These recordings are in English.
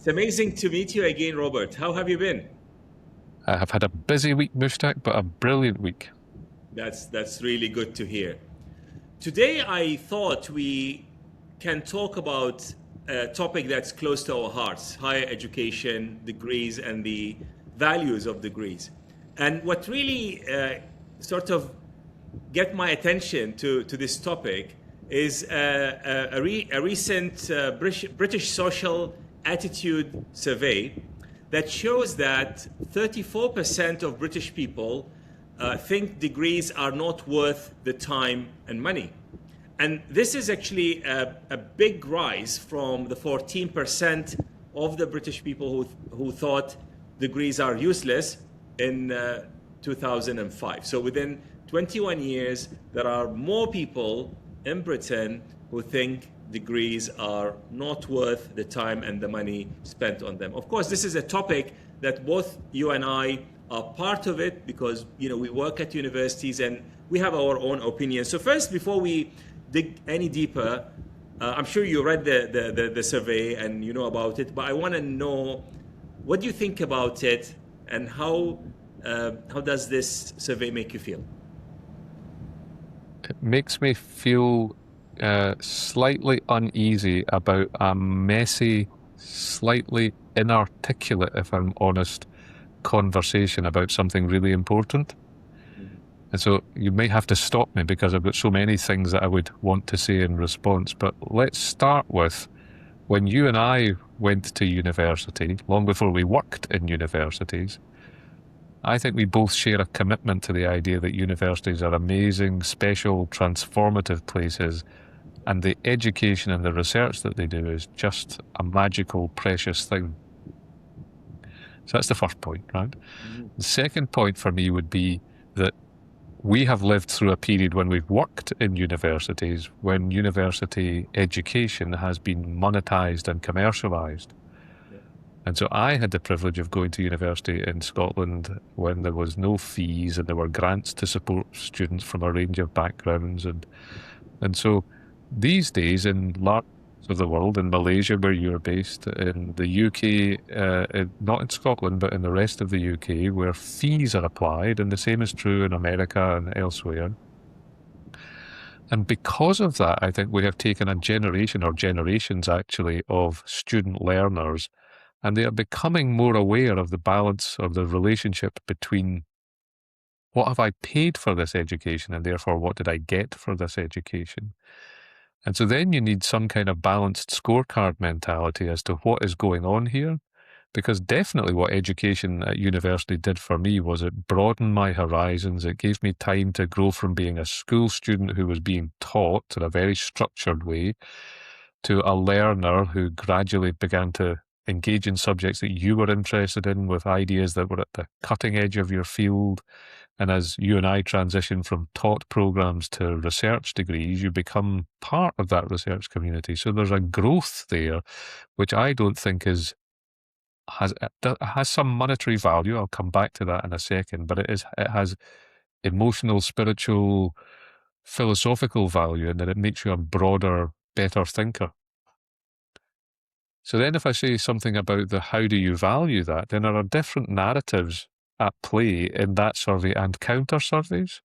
It's amazing to meet you again, Robert. How have you been? I have had a busy week, Mushtak, but a brilliant week. That's really good to hear. Today, I thought we can talk about a topic that's close to our hearts: higher education, degrees, and the values of degrees. And what really sort of get my attention to this topic is a recent British social attitude survey that shows that 34% of British people think degrees are not worth the time and money. And this is actually a big rise from the 14% of the British people who thought degrees are useless in 2005. So within 21 years, there are more people in Britain who think degrees are not worth the time and the money spent on them. Of course, this is a topic that both you and I are part of it because we work at universities and we have our own opinions. So first, before we dig any deeper, I'm sure you read the survey and you know about it, but I want to know what do you think about it and how does this survey make you feel? It makes me feel slightly uneasy about a messy, slightly inarticulate, if I'm honest, conversation about something really important. And so you may have to stop me because I've got so many things that I would want to say in response. But let's start with when you and I went to university, long before we worked in universities. I think we both share a commitment to the idea that universities are amazing, special, transformative places, and the education and the research that they do is just a magical, precious thing. So that's the first point, right? Mm-hmm. The second point for me would be that we have lived through a period when we've worked in universities, when university education has been monetized and commercialized. And so I had the privilege of going to university in Scotland when there was no fees and there were grants to support students from a range of backgrounds. And so these days in large parts of the world, in Malaysia where you're based, in the UK, not in Scotland, but in the rest of the UK, where fees are applied, and the same is true in America and elsewhere. And because of that, I think we have taken a generation or generations actually of student learners, and they are becoming more aware of the balance of the relationship between what have I paid for this education and therefore what did I get for this education. And so then you need some kind of balanced scorecard mentality as to what is going on here. Because definitely what education at university did for me was it broadened my horizons. It gave me time to grow from being a school student who was being taught in a very structured way to a learner who gradually began to engage in subjects that you were interested in with ideas that were at the cutting edge of your field. And as you and I transition from taught programs to research degrees, you become part of that research community. So there's a growth there, which I don't think has some monetary value. I'll come back to that in a second, but it has emotional, spiritual, philosophical value in that it makes you a broader, better thinker. So then if I say something about the how do you value that, then there are different narratives at play in that survey and counter surveys.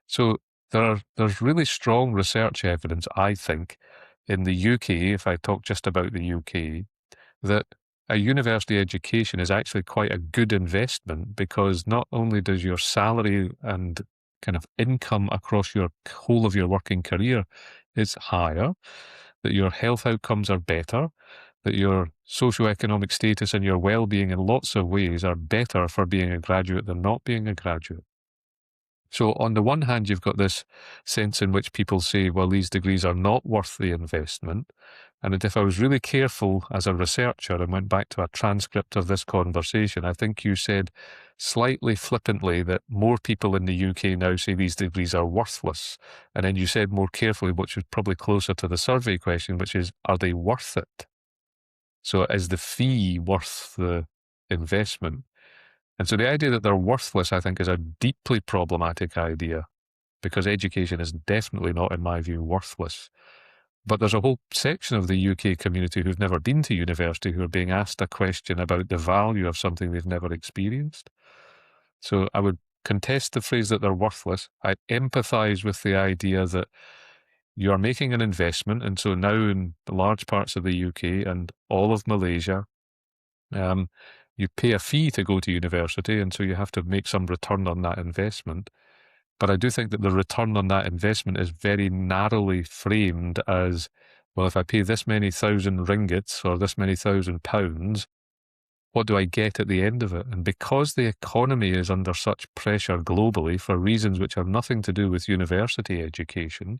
So there's really strong research evidence, I think, in the UK, if I talk just about the UK, that a university education is actually quite a good investment because not only does your salary and kind of income across your whole of your working career is higher, that your health outcomes are better, that your socioeconomic status and your well-being in lots of ways are better for being a graduate than not being a graduate. So on the one hand, you've got this sense in which people say, well, these degrees are not worth the investment. And if I was really careful as a researcher and went back to a transcript of this conversation, I think you said slightly flippantly that more people in the UK now say these degrees are worthless. And then you said more carefully, which is probably closer to the survey question, which is, are they worth it? So is the fee worth the investment? And so the idea that they're worthless, I think, is a deeply problematic idea because education is definitely not, in my view, worthless. But there's a whole section of the UK community who've never been to university who are being asked a question about the value of something they've never experienced. So I would contest the phrase that they're worthless. I empathise with the idea that you are making an investment, and so now in large parts of the UK and all of Malaysia, you pay a fee to go to university, and so you have to make some return on that investment. But I do think that the return on that investment is very narrowly framed as, well, if I pay this many thousand ringgits or this many £1,000, what do I get at the end of it? And because the economy is under such pressure globally for reasons which have nothing to do with university education,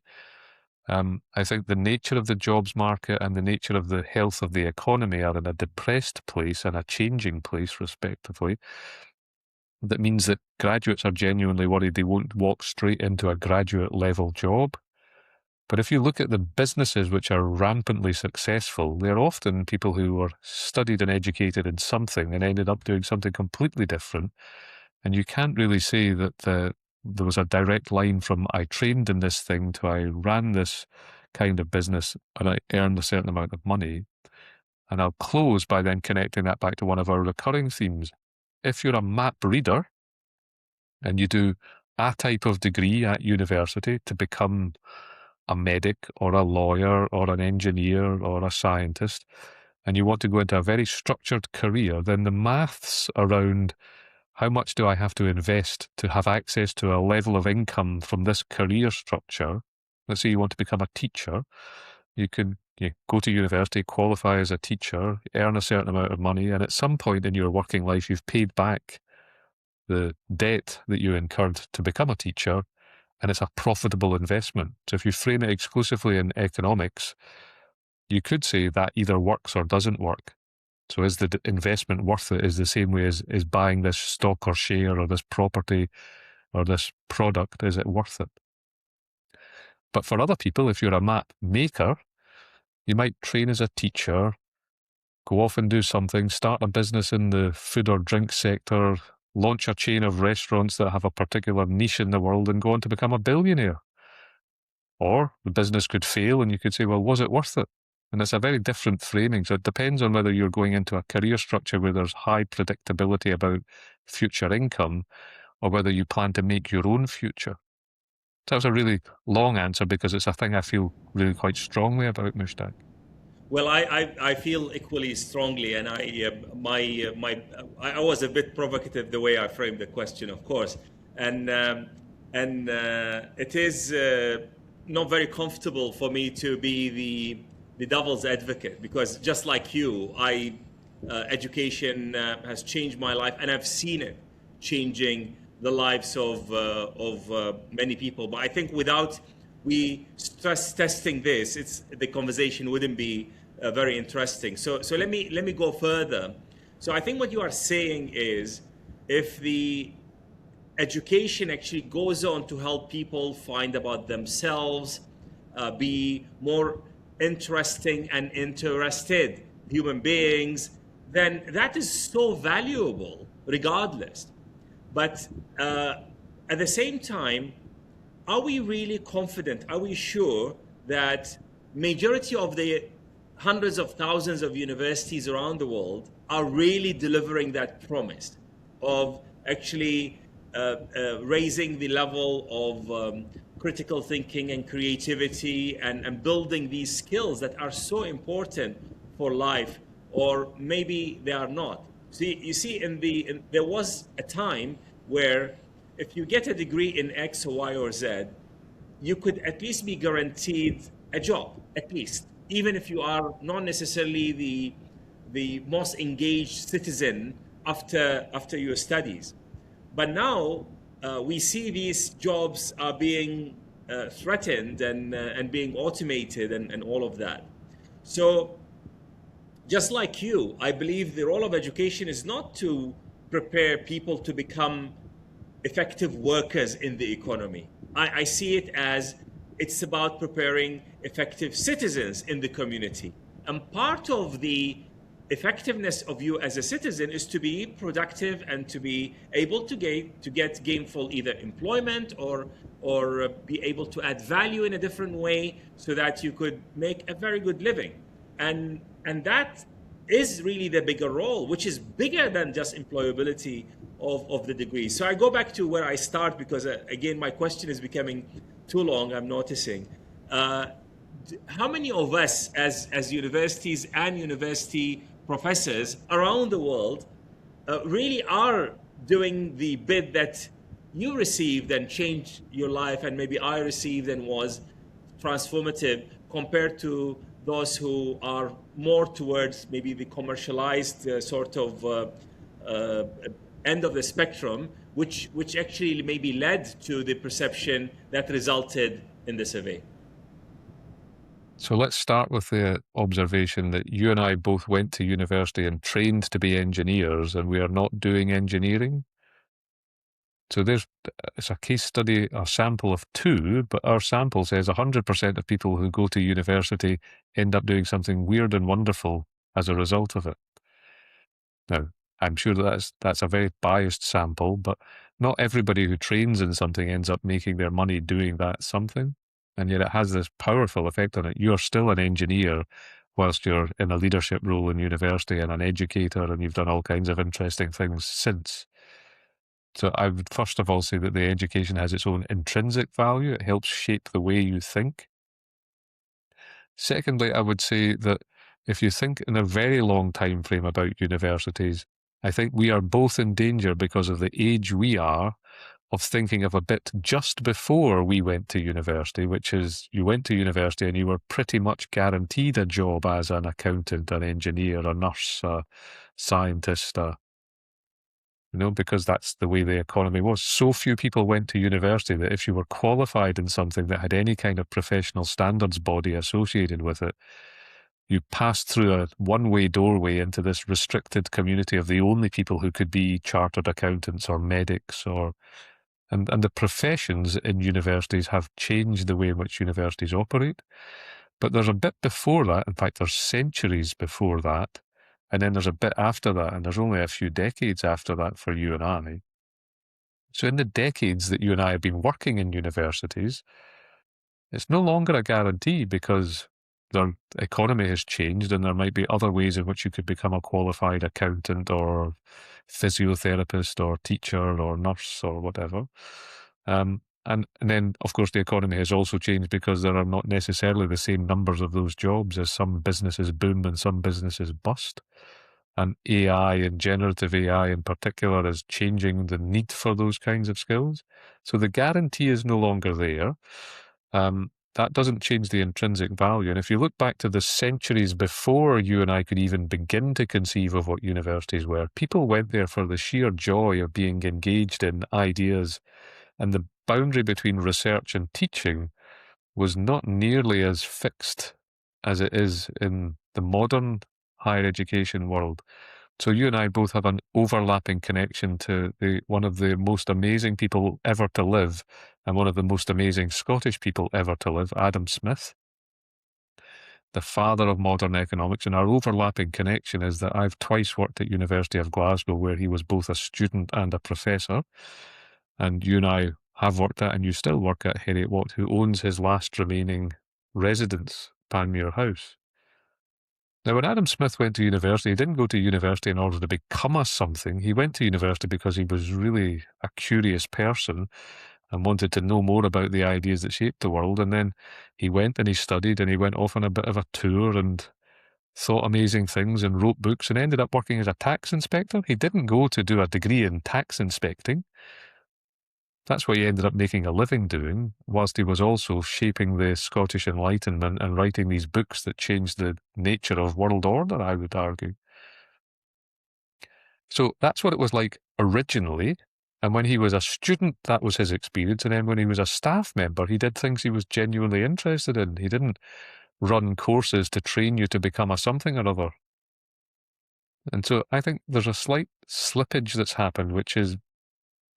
I think the nature of the jobs market and the nature of the health of the economy are in a depressed place and a changing place, respectively. That means that graduates are genuinely worried they won't walk straight into a graduate level job. But if you look at the businesses which are rampantly successful, they're often people who were studied and educated in something and ended up doing something completely different. And you can't really say that there was a direct line from I trained in this thing to I ran this kind of business and I earned a certain amount of money. And I'll close by then connecting that back to one of our recurring themes. If you're a map reader and you do a type of degree at university to become a medic or a lawyer or an engineer or a scientist, and you want to go into a very structured career, then the maths around how much do I have to invest to have access to a level of income from this career structure. Let's say you want to become a teacher. You can go to university, qualify as a teacher, earn a certain amount of money, and at some point in your working life, you've paid back the debt that you incurred to become a teacher, and it's a profitable investment. So if you frame it exclusively in economics, you could say that either works or doesn't work. So is the investment worth it is the same way as buying this stock or share or this property or this product, is it worth it? But for other people, if you're a map maker, you might train as a teacher, go off and do something, start a business in the food or drink sector, launch a chain of restaurants that have a particular niche in the world and go on to become a billionaire. Or the business could fail and you could say, well, was it worth it? And it's a very different framing. So it depends on whether you're going into a career structure where there's high predictability about future income or whether you plan to make your own future. So that was a really long answer because it's a thing I feel really quite strongly about, Mushtak. Well, I feel equally strongly, and I was a bit provocative the way I framed the question, of course, and it is not very comfortable for me to be the devil's advocate, because just like you, education has changed my life, and I've seen it changing the lives of many people. But I think without we stress testing this, the conversation wouldn't be very interesting. So let me go further. So I think what you are saying is, if the education actually goes on to help people find about themselves, be more interesting and interested human beings, then that is so valuable regardless. But at the same time, are we really confident? Are we sure that majority of the hundreds of thousands of universities around the world are really delivering that promise of actually raising the level of critical thinking and creativity and building these skills that are so important for life? Or maybe they are not. See, you see, there was a time where if you get a degree in X or Y or Z, you could at least be guaranteed a job, at least, even if you are not necessarily the most engaged citizen after your studies. But now we see these jobs are being threatened and being automated and all of that. So just like you, I believe the role of education is not to prepare people to become effective workers in the economy. I see it as it's about preparing effective citizens in the community. And part of the effectiveness of you as a citizen is to be productive and to be able to get gainful either employment or be able to add value in a different way so that you could make a very good living. And that is really the bigger role, which is bigger than just employability of the degree. So I go back to where I start because, again, my question is becoming too long, I'm noticing. How many of us as universities and university professors around the world really are doing the bit that you received and changed your life and maybe I received and was transformative compared to those who are more towards maybe the commercialized sort of end of the spectrum, which actually maybe led to the perception that resulted in the survey? So let's start with the observation that you and I both went to university and trained to be engineers, and we are not doing engineering. So it's a case study, a sample of 2, but our sample says 100% of people who go to university end up doing something weird and wonderful as a result of it. Now, I'm sure that's a very biased sample, but not everybody who trains in something ends up making their money doing that something. And yet it has this powerful effect on it. You're still an engineer whilst you're in a leadership role in university and an educator, and you've done all kinds of interesting things since. So I would first of all say that the education has its own intrinsic value. It helps shape the way you think. Secondly, I would say that if you think in a very long time frame about universities, I think we are both in danger because of the age we are of thinking of a bit just before we went to university, which is you went to university and you were pretty much guaranteed a job as an accountant, an engineer, a nurse, a scientist, because that's the way the economy was. So few people went to university that if you were qualified in something that had any kind of professional standards body associated with it, you passed through a one-way doorway into this restricted community of the only people who could be chartered accountants or medics and the professions in universities have changed the way in which universities operate. But there's a bit before that, in fact, there's centuries before that, and then there's a bit after that, and there's only a few decades after that for you and I. So in the decades that you and I have been working in universities, it's no longer a guarantee because the economy has changed and there might be other ways in which you could become a qualified accountant or physiotherapist or teacher or nurse or whatever. And then, of course, the economy has also changed because there are not necessarily the same numbers of those jobs as some businesses boom and some businesses bust. And AI and generative AI in particular is changing the need for those kinds of skills. So the guarantee is no longer there. That doesn't change the intrinsic value. And if you look back to the centuries before you and I could even begin to conceive of what universities were, people went there for the sheer joy of being engaged in ideas. And the boundary between research and teaching was not nearly as fixed as it is in the modern higher education world. So you and I both have an overlapping connection to one of the most amazing people ever to live and one of the most amazing Scottish people ever to live, Adam Smith, the father of modern economics. And our overlapping connection is that I've twice worked at University of Glasgow, where he was both a student and a professor. And you and I have worked at, and you still work at, Heriot Watt, who owns his last remaining residence, Panmure House. Now, when Adam Smith went to university, he didn't go to university in order to become a something. He went to university because he was really a curious person and wanted to know more about the ideas that shaped the world. And then he went and he studied and he went off on a bit of a tour and thought amazing things and wrote books and ended up working as a tax inspector. He didn't go to do a degree in tax inspecting. That's what he ended up making a living doing, whilst he was also shaping the Scottish Enlightenment and writing these books that changed the nature of world order, I would argue. So that's what it was like originally. And when he was a student, that was his experience. And then when he was a staff member, he did things he was genuinely interested in. He didn't run courses to train you to become a something or other. And so I think there's a slight slippage that's happened, which is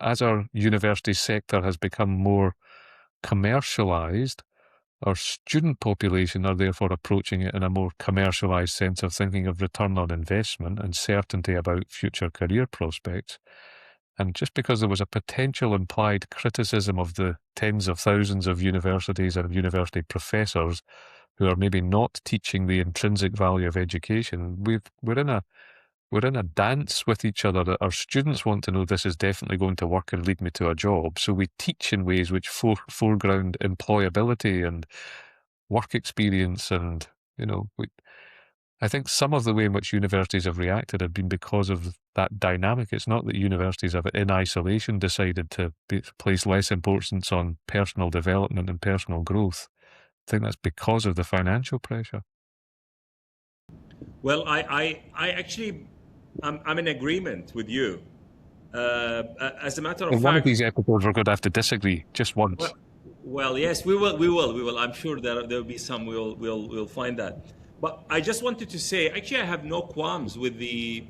as our university sector has become more commercialized, Our student population are therefore approaching it in a more commercialised sense of thinking of return on investment and certainty about future career prospects. And just because there was a potential implied criticism of the tens of thousands of universities and university professors who are maybe not teaching the intrinsic value of education, we're in a dance with each other that our students want to know this is definitely going to work and lead me to a job. So we teach in ways which foreground employability and work experience. And, I think some of the way in which universities have reacted have been because of that dynamic. It's not that universities have, in isolation, decided to place less importance on personal development and personal growth. I think that's because of the financial pressure. Well, I actually, I'm in agreement with you. As a matter of In one of fact, these episodes, we're going to have to disagree just once. well, yes, we will. I'm sure there'll be some. We'll find that. But I just wanted to say, actually, I have no qualms with the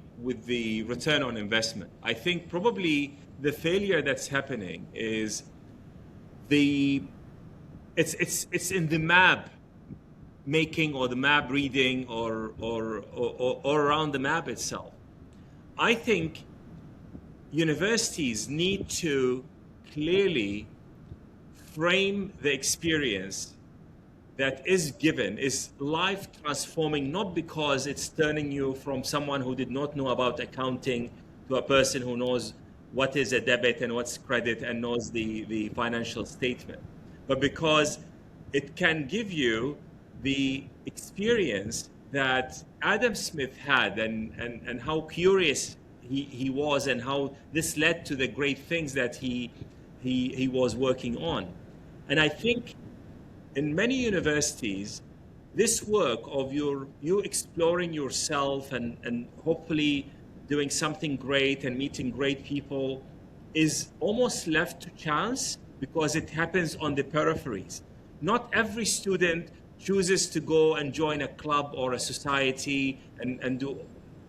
return on investment. I think probably the failure that's happening is it's in the map making or the map reading or around the map itself. I think universities need to clearly frame the experience that is given is life transforming, not because it's turning you from someone who did not know about accounting to a person who knows what is a debit and what's credit and knows the financial statement, but because it can give you the experience that Adam Smith had and how curious he was and how this led to the great things that he was working on. And I think in many universities, this work of you exploring yourself and hopefully doing something great and meeting great people is almost left to chance because it happens on the peripheries. Not every student chooses to go and join a club or a society and do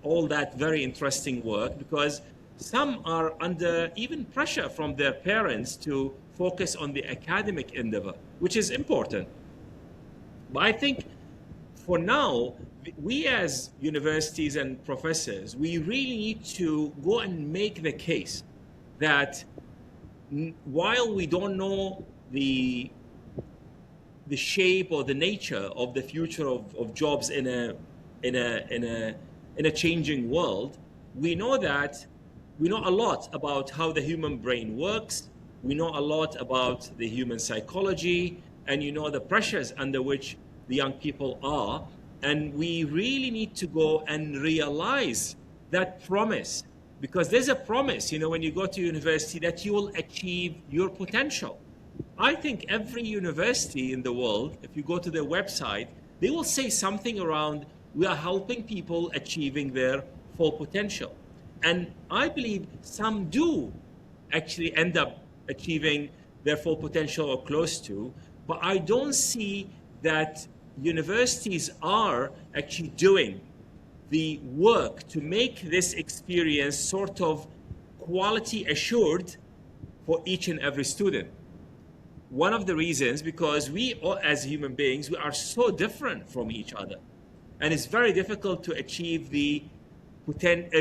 all that very interesting work, because some are under even pressure from their parents to focus on the academic endeavor, which is important. But I think for now, we as universities and professors, we really need to go and make the case that while we don't know the shape or the nature of the future of jobs in a changing world, we know a lot about how the human brain works. We know a lot about the human psychology, and the pressures under which the young people are. And we really need to go and realize that promise, because there's a promise, when you go to university, that you will achieve your potential. I think every university in the world, if you go to their website, they will say something around, we are helping people achieving their full potential. And I believe some do actually end up achieving their full potential or close to, but I don't see that universities are actually doing the work to make this experience sort of quality assured for each and every student. One of the reasons, because we as human beings, we are so different from each other, and it's very difficult to achieve the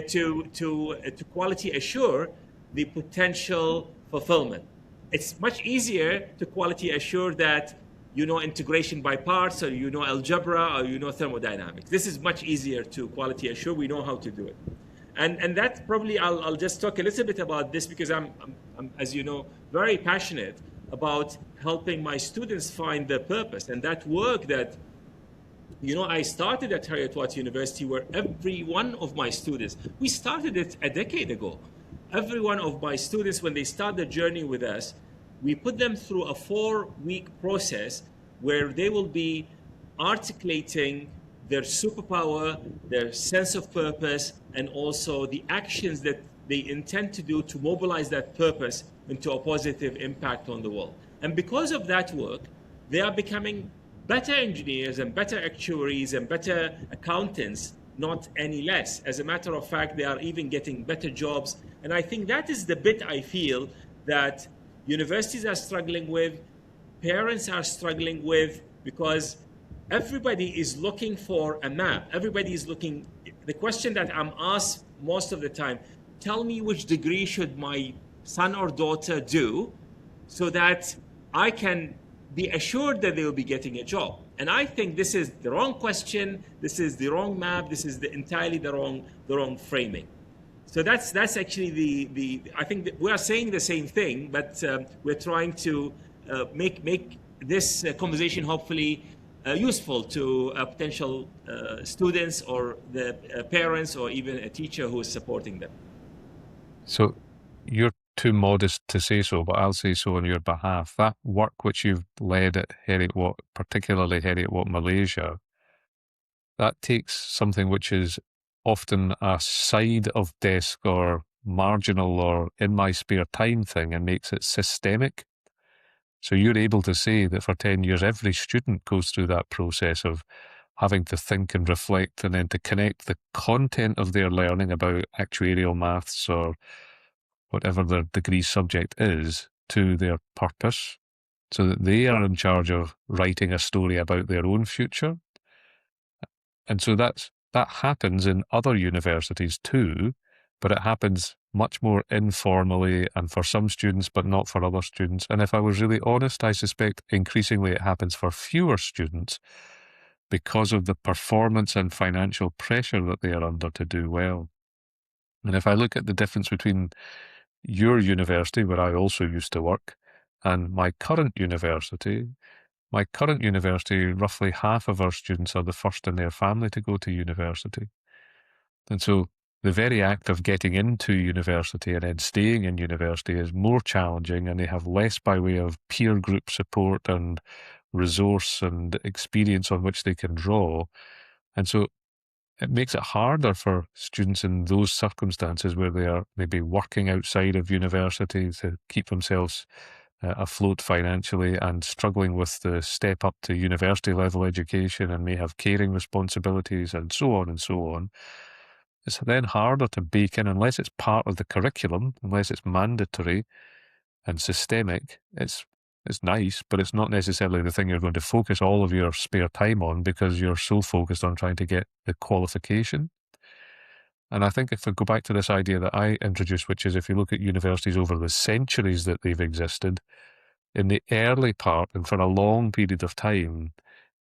to quality assure the potential fulfillment. It's much easier to quality assure that integration by parts, or algebra, or thermodynamics. This is much easier to quality assure. We know how to do it. And that probably, I'll just talk a little bit about this, because I'm as you know, very passionate about helping my students find their purpose. And that work that I started at Heriot-Watt University, where every one of my students, we started it a decade ago. Every one of my students, when they start their journey with us, we put them through a 4-week process where they will be articulating their superpower, their sense of purpose, and also the actions that they intend to do to mobilize that purpose into a positive impact on the world. And because of that work, they are becoming better engineers and better actuaries and better accountants, not any less. As a matter of fact, they are even getting better jobs. And I think that is the bit I feel that universities are struggling with, parents are struggling with, because everybody is looking for a map. Everybody is looking. The question that I'm asked most of the time, tell me which degree should my son or daughter do so that I can be assured that they will be getting a job. And I think this is the wrong question. This is the wrong map. This is entirely the wrong framing. So that's actually the I think that we are saying the same thing, but we're trying to make this conversation hopefully useful to potential students or the parents or even a teacher who is supporting them. So you're too modest to say so, but I'll say so on your behalf. That work which you've led at Heriot-Watt, particularly Heriot-Watt Malaysia, that takes something which is often a side of desk or marginal or in my spare time thing and makes it systemic. So you're able to say that for 10 years, every student goes through that process of having to think and reflect and then to connect the content of their learning about actuarial maths or whatever their degree subject is to their purpose, so that they are in charge of writing a story about their own future. And so that happens in other universities too, but it happens much more informally and for some students, but not for other students. And if I was really honest, I suspect increasingly it happens for fewer students because of the performance and financial pressure that they are under to do well. And if I look at the difference between your university, where I also used to work, and my current university, roughly half of our students are the first in their family to go to university. And so the very act of getting into university and then staying in university is more challenging, and they have less by way of peer group support and resource and experience on which they can draw. And so it makes it harder for students in those circumstances where they are maybe working outside of university to keep themselves afloat financially and struggling with the step up to university level education and may have caring responsibilities and so on and so on. It's then harder to bake in unless it's part of the curriculum, unless it's mandatory and systemic. It's nice, but it's not necessarily the thing you're going to focus all of your spare time on because you're so focused on trying to get the qualification. And I think if we go back to this idea that I introduced, which is if you look at universities over the centuries that they've existed, in the early part and for a long period of time,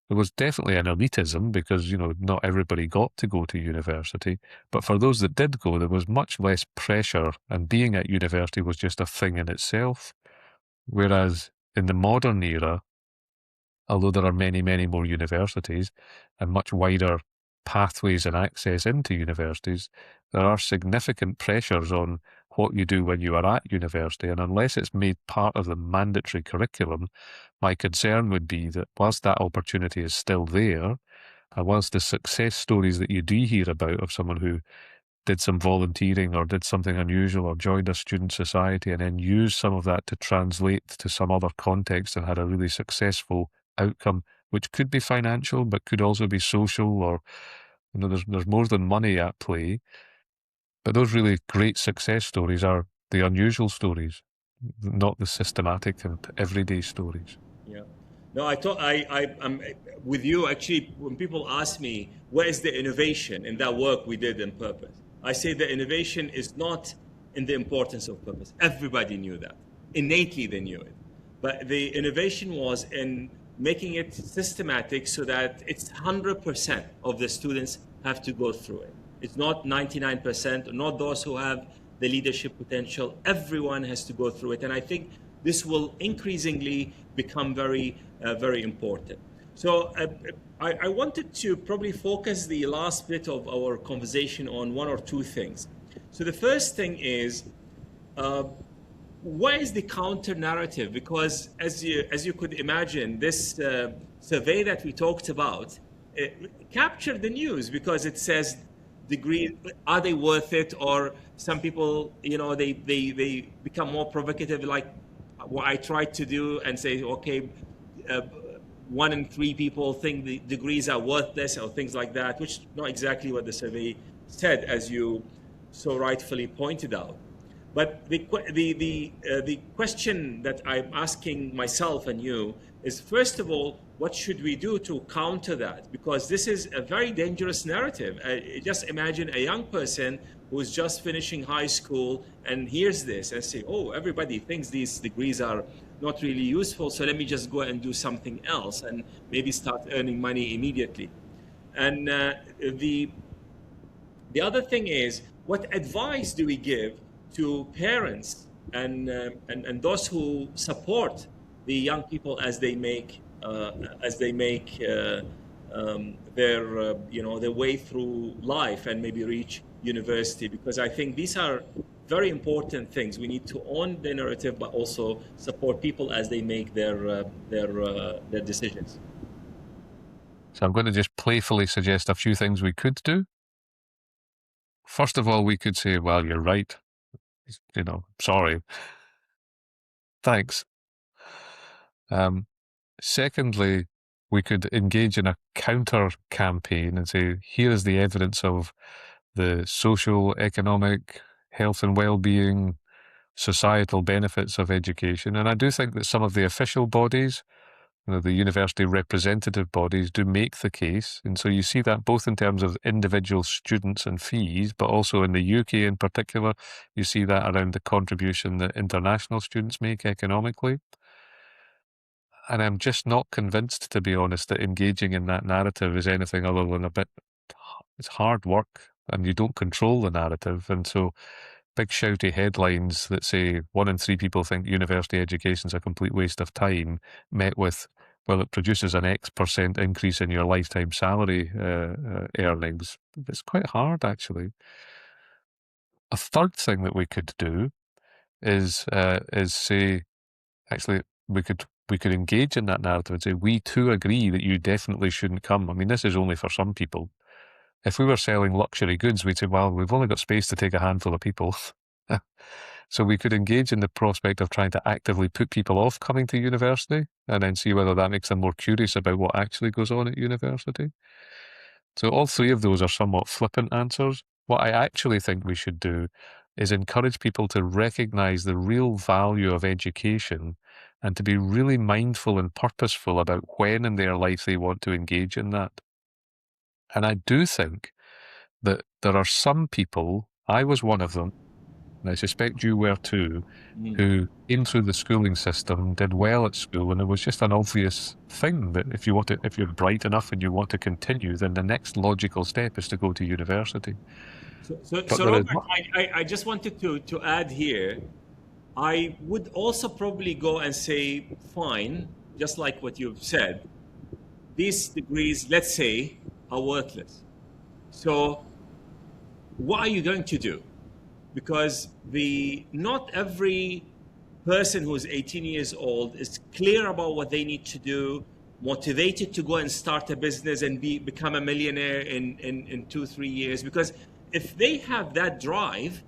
there was definitely an elitism because, not everybody got to go to university. But for those that did go, there was much less pressure, and being at university was just a thing in itself. Whereas in the modern era, although there are many, many more universities and much wider pathways and access into universities, there are significant pressures on what you do when you are at university. And unless it's made part of the mandatory curriculum, my concern would be that whilst that opportunity is still there, and whilst the success stories that you do hear about of someone who did some volunteering or did something unusual or joined a student society and then used some of that to translate to some other context and had a really successful outcome, which could be financial but could also be social, or there's more than money at play. But those really great success stories are the unusual stories, not the systematic and everyday stories. Yeah. No, I'm with you. Actually, when people ask me, where is the innovation in that work we did in purpose? I say the innovation is not in the importance of purpose. Everybody knew that. Innately, they knew it. But the innovation was in making it systematic so that it's 100% of the students have to go through it. It's not 99%, not those who have the leadership potential. Everyone has to go through it. And I think this will increasingly become very, very important. So I wanted to probably focus the last bit of our conversation on one or two things. So the first thing is, what is the counter narrative? Because as you could imagine, this survey that we talked about captured the news because it says, degree, are they worth it? Or some people, they become more provocative, like what I tried to do and say, okay, 1 in 3 people think the degrees are worthless or things like that, which is not exactly what the survey said, as you so rightfully pointed out. But the question that I'm asking myself and you is, first of all, what should we do to counter that? Because this is a very dangerous narrative. Just imagine a young person who's just finishing high school and hears this and say, oh, everybody thinks these degrees are not really useful, so let me just go and do something else and maybe start earning money immediately. And the other thing is, what advice do we give to parents and those who support the young people as they make their their way through life and maybe reach university? Because I think these are very important things. We need to own the narrative, but also support people as they make their decisions. So I'm going to just playfully suggest a few things we could do. First of all, we could say, well, you're right. Sorry. Thanks. Secondly, we could engage in a counter campaign and say, here is the evidence of the social, economic, health and well-being, societal benefits of education. And I do think that some of the official bodies, the university representative bodies, do make the case. And so you see that both in terms of individual students and fees, but also in the UK in particular, you see that around the contribution that international students make economically. And I'm just not convinced, to be honest, that engaging in that narrative is anything other than it's hard work and you don't control the narrative. And so big shouty headlines that say 1 in 3 people think university education is a complete waste of time, met with, well, it produces an X% increase in your lifetime salary earnings. It's quite hard, actually. A third thing that we could do is say, actually, we could engage in that narrative and say, we too agree that you definitely shouldn't come. I mean, this is only for some people. If we were selling luxury goods, we'd say, well, we've only got space to take a handful of people. So we could engage in the prospect of trying to actively put people off coming to university and then see whether that makes them more curious about what actually goes on at university. So all three of those are somewhat flippant answers. What I actually think we should do is encourage people to recognize the real value of education and to be really mindful and purposeful about when in their life they want to engage in that. And I do think that there are some people, I was one of them, and I suspect you were too, who came through the schooling system, did well at school, and it was just an obvious thing that if you're bright enough and you want to continue, then the next logical step is to go to university. So Robert, I just wanted to add here, I would also probably go and say, fine, just like what you've said, these degrees, let's say, are worthless. So what are you going to do? Because not every person who's 18 years old is clear about what they need to do, motivated to go and start a business and become a millionaire in 2-3 years. Because if they have that drive,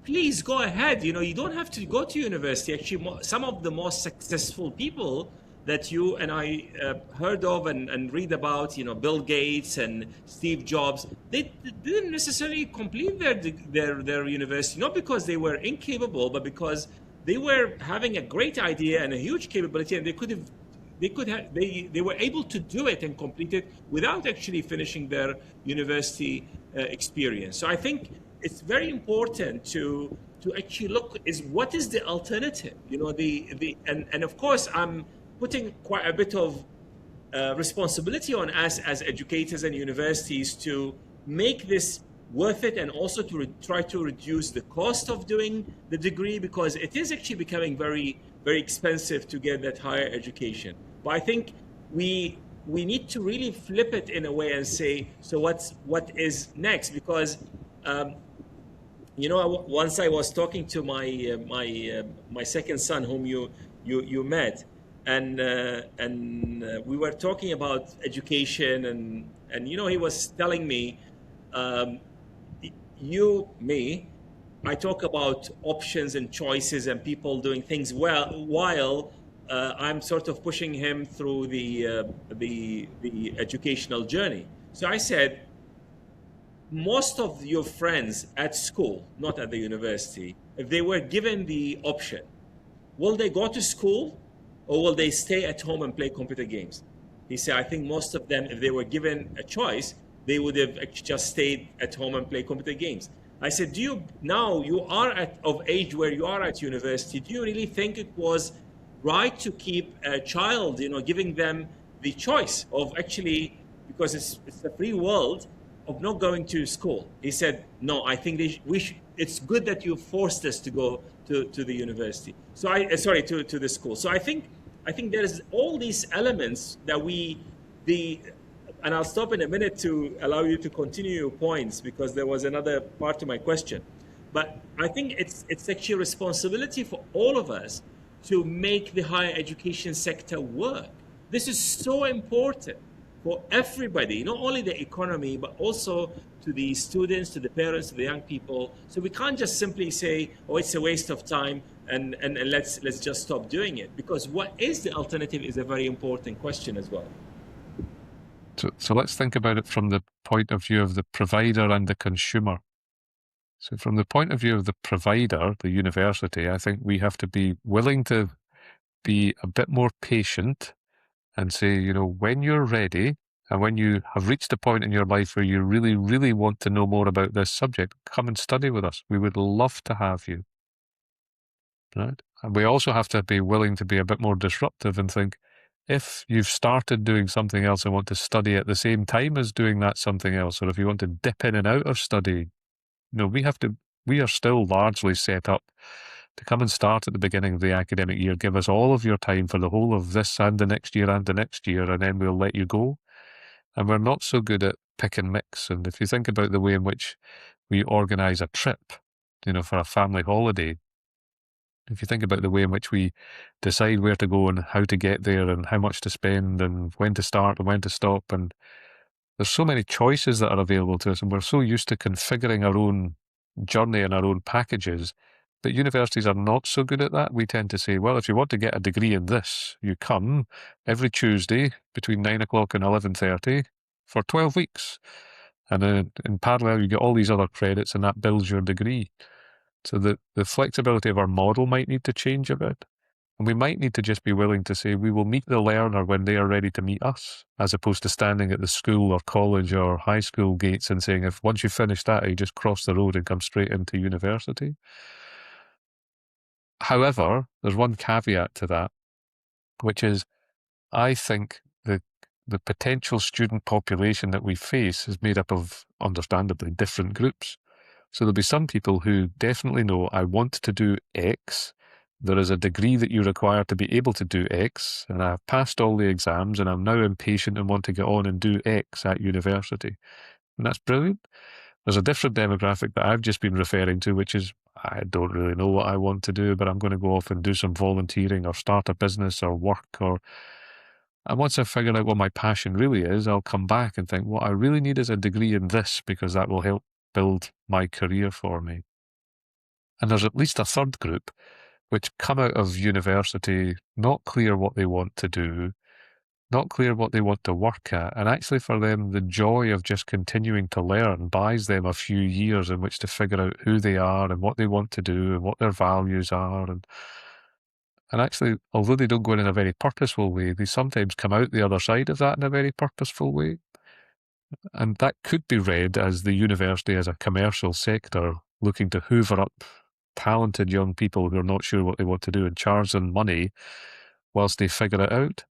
please go ahead. You don't have to go to university. Actually, some of the most successful people that you and I heard of and read about, Bill Gates and Steve Jobs, they didn't necessarily complete their university, not because they were incapable, but because they were having a great idea and a huge capability, and they were able to do it and complete it without actually finishing their university experience. So I think it's very important to actually look what is the alternative, and of course I'm putting quite a bit of responsibility on us as educators and universities to make this worth it, and also to try to reduce the cost of doing the degree, because it is actually becoming very, very expensive to get that higher education. But I think we need to really flip it in a way and say, so what is next? Because once I was talking to my second son, whom you met, and we were talking about education, and he was telling me, I talk about options and choices and people doing things well, while I'm sort of pushing him through the educational journey. So I said, most of your friends at school, not at the university, if they were given the option, will they go to school or will they stay at home and play computer games? He said, I think most of them, if they were given a choice, they would have just stayed at home and play computer games. I said, now you are of age where you are at university, do you really think it was right to keep a child, giving them the choice of actually, because it's a free world, of not going to school? He said, no, I think it's good that you forced us to go to the university. So to the school. So I think there's all these elements that and I'll stop in a minute to allow you to continue your points, because there was another part to my question. But I think it's actually a responsibility for all of us to make the higher education sector work. This is so important for everybody, not only the economy, but also to the students, to the parents, to the young people. So we can't just simply say, oh, it's a waste of time, and let's just stop doing it. Because what is the alternative is a very important question as well. So let's think about it from the point of view of the provider and the consumer. So from the point of view of the provider, the university, I think we have to be willing to be a bit more patient and say, when you're ready and when you have reached a point in your life where you really, really want to know more about this subject, come and study with us. We would love to have you. Right? And we also have to be willing to be a bit more disruptive and think, if you've started doing something else and want to study at the same time as doing that something else, or if you want to dip in and out of study, we are still largely set up to come and start at the beginning of the academic year, give us all of your time for the whole of this and the next year and the next year, and then we'll let you go. And we're not so good at pick and mix. And if you think about the way in which we organise a trip, for a family holiday, if you think about the way in which we decide where to go and how to get there and how much to spend and when to start and when to stop, and there's so many choices that are available to us, and we're so used to configuring our own journey and our own packages, but universities are not so good at that. We tend to say, well, if you want to get a degree in this, you come every Tuesday between 9 o'clock and 11:30 for 12 weeks. And then in parallel, you get all these other credits, and that builds your degree. So the flexibility of our model might need to change a bit. And we might need to just be willing to say we will meet the learner when they are ready to meet us, as opposed to standing at the school or college or high school gates and saying, if once you finish that, you just cross the road and come straight into university. However, there's one caveat to that, which is I think the potential student population that we face is made up of, understandably, different groups. So there'll be some people who definitely know, I want to do X. There is a degree that you require to be able to do X, and I've passed all the exams, and I'm now impatient and want to get on and do X at university. And that's brilliant. There's a different demographic that I've just been referring to, which is, I don't really know what I want to do, but I'm going to go off and do some volunteering or start a business or work. And once I've figured out what my passion really is, I'll come back and think, what I really need is a degree in this, because that will help build my career for me. And there's at least a third group which come out of university not clear what they want to do, not clear what they want to work at, and actually for them the joy of just continuing to learn buys them a few years in which to figure out who they are and what they want to do and what their values are. And actually, although they don't go in a very purposeful way, they sometimes come out the other side of that in a very purposeful way. And that could be read as the university as a commercial sector looking to hoover up talented young people who are not sure what they want to do and charge them money whilst they figure it out.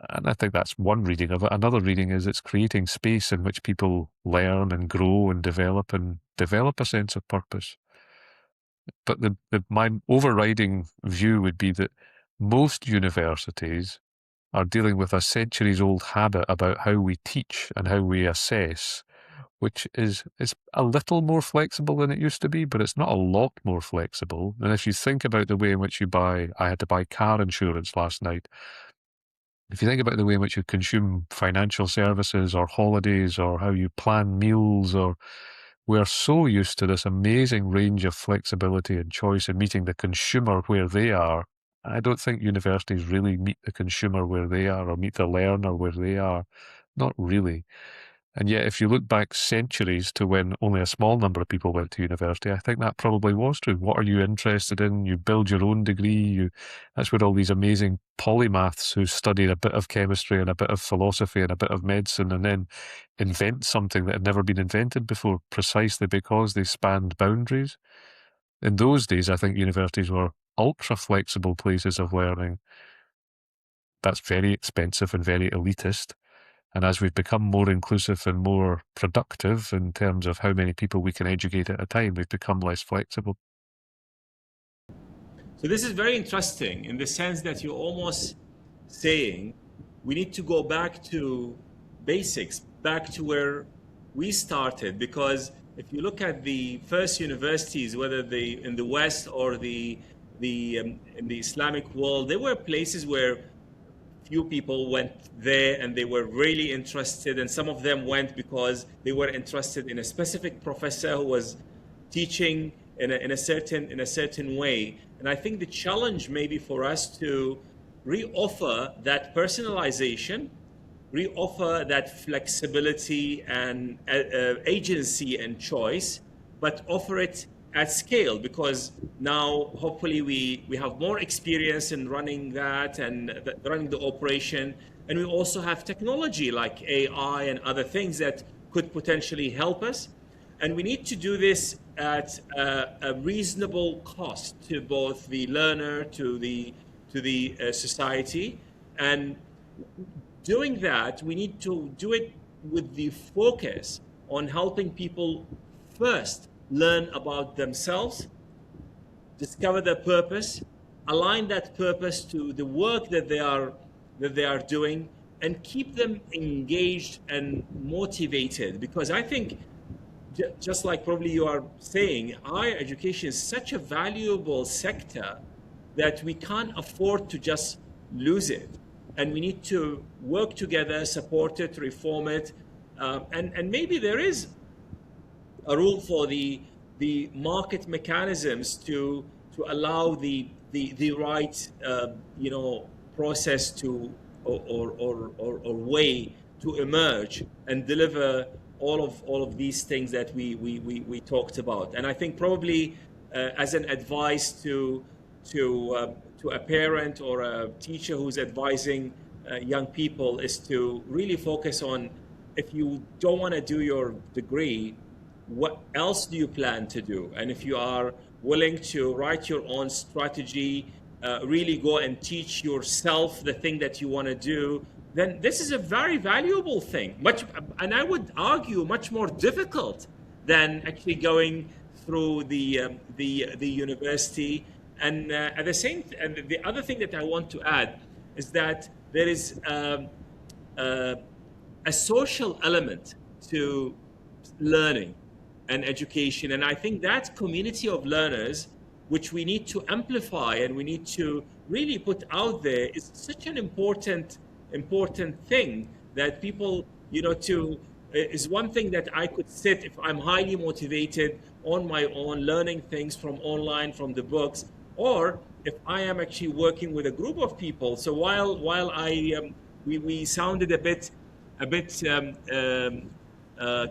And I think that's one reading of it. Another reading is it's creating space in which people learn and grow and develop a sense of purpose. But my overriding view would be that most universities are dealing with a centuries-old habit about how we teach and how we assess, which is a little more flexible than it used to be, but it's not a lot more flexible. And if you think about the way in which I had to buy car insurance last night. If you think about the way in which you consume financial services or holidays or how you plan meals, or we're so used to this amazing range of flexibility and choice in meeting the consumer where they are. I don't think universities really meet the consumer where they are or meet the learner where they are. Not really. And yet, if you look back centuries to when only a small number of people went to university, I think that probably was true. What are you interested in? You build your own degree. That's where all these amazing polymaths who studied a bit of chemistry and a bit of philosophy and a bit of medicine and then invent something that had never been invented before, precisely because they spanned boundaries. In those days, I think universities were ultra flexible places of learning. That's very expensive and very elitist. And as we've become more inclusive and more productive in terms of how many people we can educate at a time, we've become less flexible. So this is very interesting in the sense that you're almost saying we need to go back to basics, back to where we started, because if you look at the first universities, whether they in the West or in the Islamic world, they were places where few people went there and they were really interested, and some of them went because they were interested in a specific professor who was teaching in a certain way. And I think the challenge maybe for us to re-offer that personalization, re-offer that flexibility and agency and choice, but offer it at scale, because now hopefully we have more experience in running that and running the operation, and we also have technology like AI and other things that could potentially help us, and we need to do this at a reasonable cost to both the learner, to the society. And doing that, we need to do it with the focus on helping people first learn about themselves, discover their purpose, align that purpose to the work that they are doing, and keep them engaged and motivated. Because I think, just like probably you are saying, higher education is such a valuable sector that we can't afford to just lose it. And we need to work together, support it, reform it, and maybe there is a rule for the market mechanisms to allow the right process to or way to emerge and deliver all of these things that we talked about. And I think probably as an advice to a parent or a teacher who's advising young people is to really focus on, if you don't want to do your degree, what else do you plan to do? And if you are willing to write your own strategy, really go and teach yourself the thing that you want to do, then this is a very valuable thing. And I would argue much more difficult than actually going through the university. And at the same, and the other thing that I want to add is that there is a social element to learning and education, and I think that community of learners, which we need to amplify and we need to really put out there, is such an important thing that people, is one thing that I could sit, if I'm highly motivated on my own, learning things from online, from the books, or if I am actually working with a group of people. So while we sounded a bit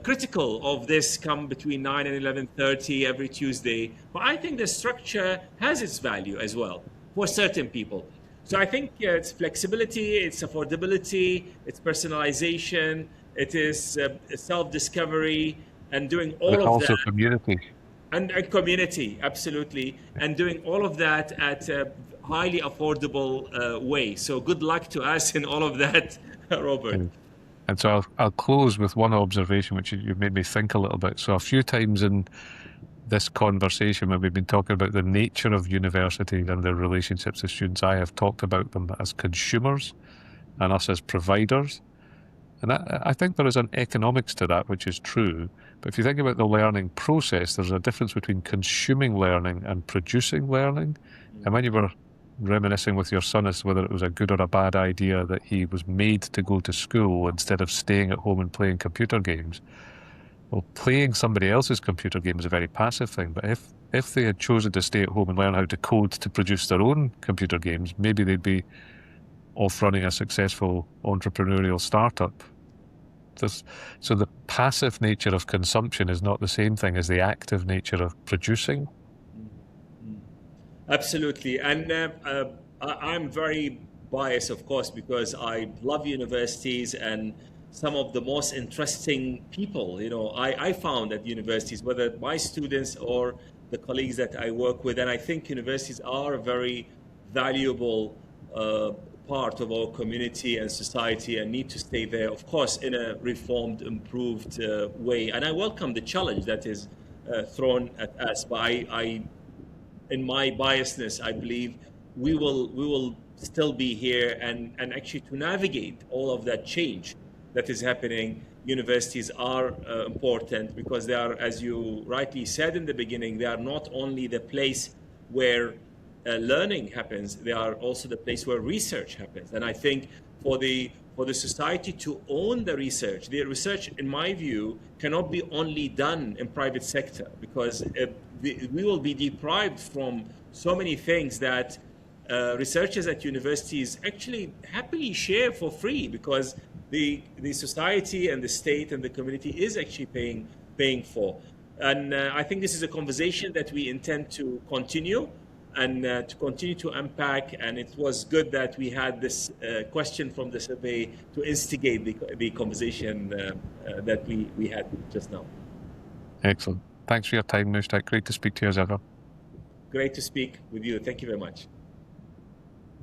critical of this come between 9 and 11:30 every Tuesday, but I think the structure has its value as well for certain people. So I think it's flexibility, it's affordability, it's personalization, it is self-discovery, and doing all But of also that. community. And community, absolutely. And doing all of that at a highly affordable way. So good luck to us in all of that, Robert. And so I'll close with one observation, which you've made me think a little bit. So a few times in this conversation, when we've been talking about the nature of universities and their relationships with students, I have talked about them as consumers and us as providers. And I think there is an economics to that, which is true. But if you think about the learning process, there's a difference between consuming learning and producing learning. And when you were reminiscing with your son as to whether it was a good or a bad idea that he was made to go to school instead of staying at home and playing computer games, well, playing somebody else's computer game is a very passive thing. But if they had chosen to stay at home and learn how to code to produce their own computer games, maybe they'd be off running a successful entrepreneurial startup So the passive nature of consumption is not the same thing as the active nature of producing. Absolutely. And I'm very biased, of course, because I love universities and some of the most interesting people, I found at universities, whether my students or the colleagues that I work with. And I think universities are a very valuable uh, part of our community and society and need to stay there, of course, in a reformed, improved way. And I welcome the challenge that is thrown at us. But in my biasness, I believe we will still be here and actually to navigate all of that change that is happening. Universities are important because they are, as you rightly said in the beginning, they are not only the place where learning happens, they are also the place where research happens. And I think for the society to own the research, in my view, cannot be only done in private sector because we will be deprived from so many things that researchers at universities actually happily share for free because the society and the state and the community is actually paying for. And I think this is a conversation that we intend to continue and to continue to unpack. And it was good that we had this question from the survey to instigate the conversation that we had just now. Excellent. Thanks for your time, Mushtak. Great to speak to you as ever. Great to speak with you. Thank you very much.